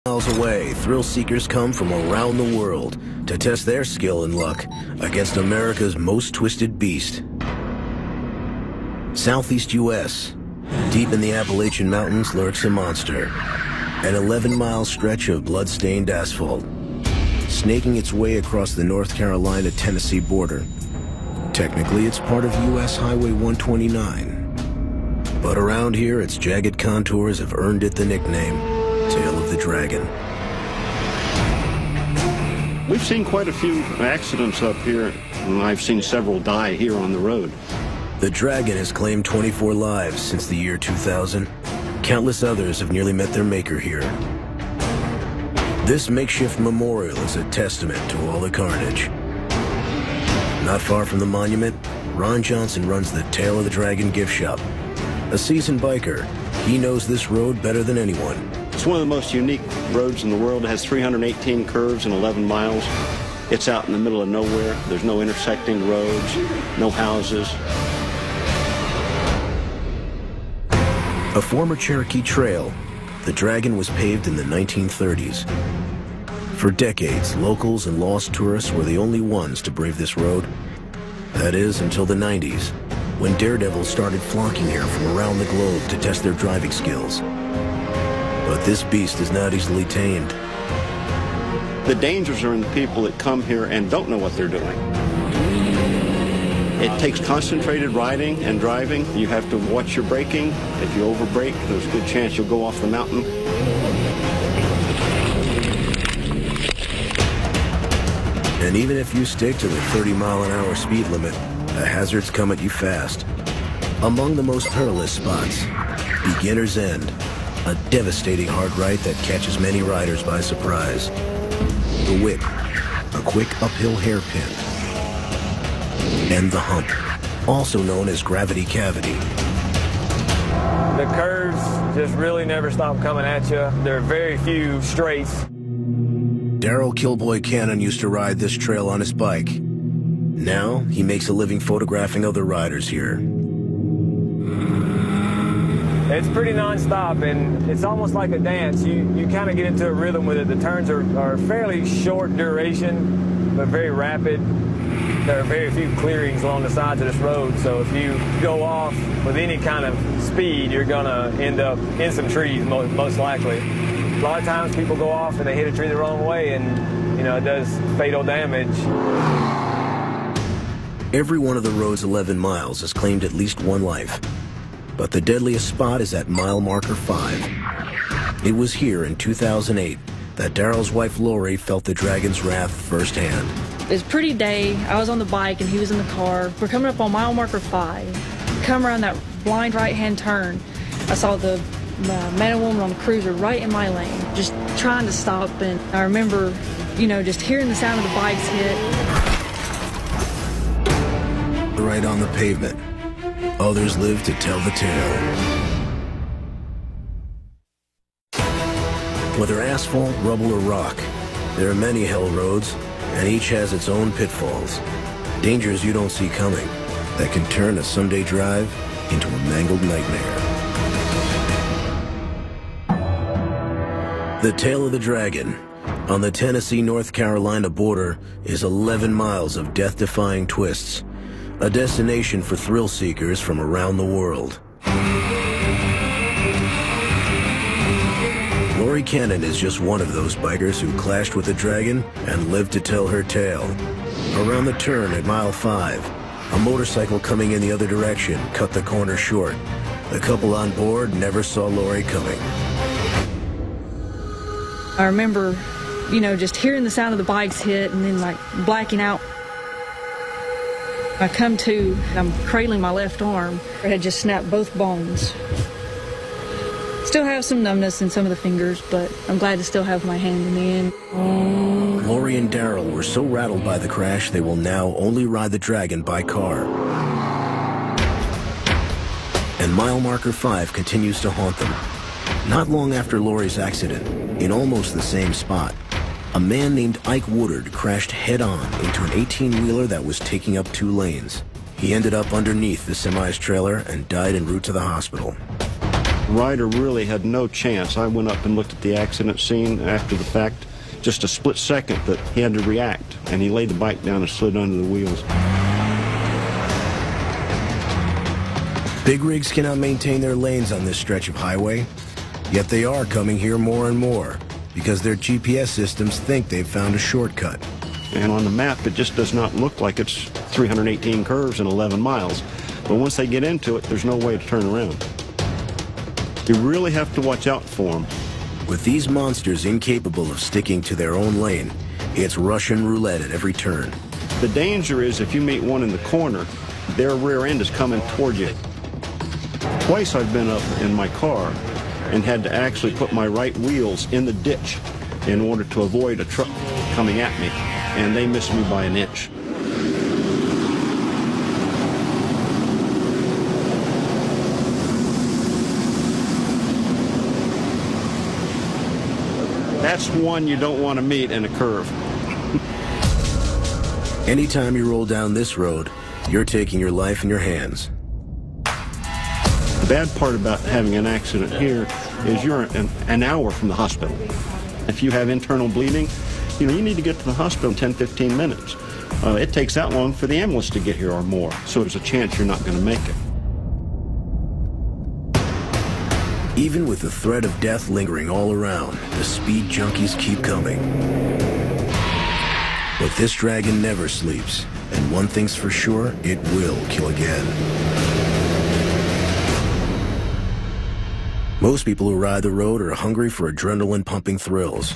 Miles away, thrill seekers come from around the world to test their skill and luck against America's most twisted beast. Southeast US, deep in the Appalachian Mountains lurks a monster. An 11-mile stretch of blood-stained asphalt, snaking its way across the North Carolina-Tennessee border. Technically, it's part of US Highway 129. But around here, its jagged contours have earned it the nickname Tail of the Dragon. We've seen quite a few accidents up here, and I've seen several die here on the road. The Dragon has claimed 24 lives since the year 2000. Countless others have nearly met their maker here. This makeshift memorial is a testament to all the carnage. Not far from the monument, Ron Johnson runs the Tail of the Dragon gift shop. A seasoned biker, he knows this road better than anyone. It's one of the most unique roads in the world. It has 318 curves and 11 miles. It's out in the middle of nowhere. There's no intersecting roads, no houses. A former Cherokee trail, the Dragon was paved in the 1930s. For decades, locals and lost tourists were the only ones to brave this road. That is, until the 90s, when daredevils started flocking here from around the globe to test their driving skills. But this beast is not easily tamed. The dangers are in the people that come here and don't know what they're doing. It takes concentrated riding and driving. You have to watch your braking. If you overbrake, there's a good chance you'll go off the mountain. And even if you stick to the 30-mile-an-hour speed limit, the hazards come at you fast. Among the most perilous spots, Beginner's End, a devastating hard right that catches many riders by surprise. The Whip, a quick uphill hairpin. And the Hump, also known as Gravity Cavity. The curves just really never stop coming at you. There are very few straights. Daryl Killboy Cannon used to ride this trail on his bike. Now, he makes a living photographing other riders here. It's pretty non-stop, and it's almost like a dance. You kind of get into a rhythm with it. The turns are fairly short duration, but very rapid. There are very few clearings along the sides of this road, so if you go off with any kind of speed, you're going to end up in some trees, most likely. A lot of times people go off and they hit a tree the wrong way, and, you know, it does fatal damage. Every one of the road's 11 miles has claimed at least one life. But the deadliest spot is at mile marker 5. It was here in 2008 that Daryl's wife Lori felt the Dragon's wrath firsthand. It was a pretty day. I was on the bike and he was in the car. We're coming up on mile marker 5. Come around that blind right-hand turn. I saw the man and woman on the cruiser right in my lane, just trying to stop. And I remember, you know, just hearing the sound of the bikes hit. Right on the pavement. Others live to tell the tale. Whether asphalt, rubble, or rock, there are many hell roads, and each has its own pitfalls. Dangers you don't see coming that can turn a Sunday drive into a mangled nightmare. The Tail of the Dragon on the Tennessee-North Carolina border is 11 miles of death-defying twists, a destination for thrill seekers from around the world. Lori Cannon is just one of those bikers who clashed with the Dragon and lived to tell her tale. Around the turn at mile 5, a motorcycle coming in the other direction cut the corner short. The couple on board never saw Lori coming. I remember, you know, just hearing the sound of the bikes hit and then like blacking out. I come to, I'm cradling my left arm. I had just snapped both bones. Still have some numbness in some of the fingers, but I'm glad to still have my hand in the end. Lori and Daryl were so rattled by the crash, they will now only ride the Dragon by car. And mile marker 5 continues to haunt them. Not long after Lori's accident, in almost the same spot, a man named Ike Woodard crashed head-on into an 18-wheeler that was taking up 2 lanes. He ended up underneath the semi's trailer and died en route to the hospital. The rider really had no chance. I went up and looked at the accident scene after the fact. Just a split second that he had to react, and he laid the bike down and slid under the wheels. Big rigs cannot maintain their lanes on this stretch of highway, yet they are coming here more and more because their GPS systems think they've found a shortcut. And on the map, it just does not look like it's 318 curves and 11 miles. But once they get into it, there's no way to turn around. You really have to watch out for them. With these monsters incapable of sticking to their own lane, it's Russian roulette at every turn. The danger is if you meet one in the corner, their rear end is coming toward you. Twice I've been up in my car and had to actually put my right wheels in the ditch in order to avoid a truck coming at me, and they missed me by an inch. That's one you don't want to meet in a curve. Anytime you roll down this road, you're taking your life in your hands. The bad part about having an accident here is you're an hour from the hospital. If you have internal bleeding, you need to get to the hospital in 10-15 minutes. It takes that long for the ambulance to get here or more, so there's a chance you're not going to make it. Even with the threat of death lingering all around, the speed junkies keep coming. But this dragon never sleeps, and one thing's for sure, it will kill again. Most people who ride the road are hungry for adrenaline-pumping thrills.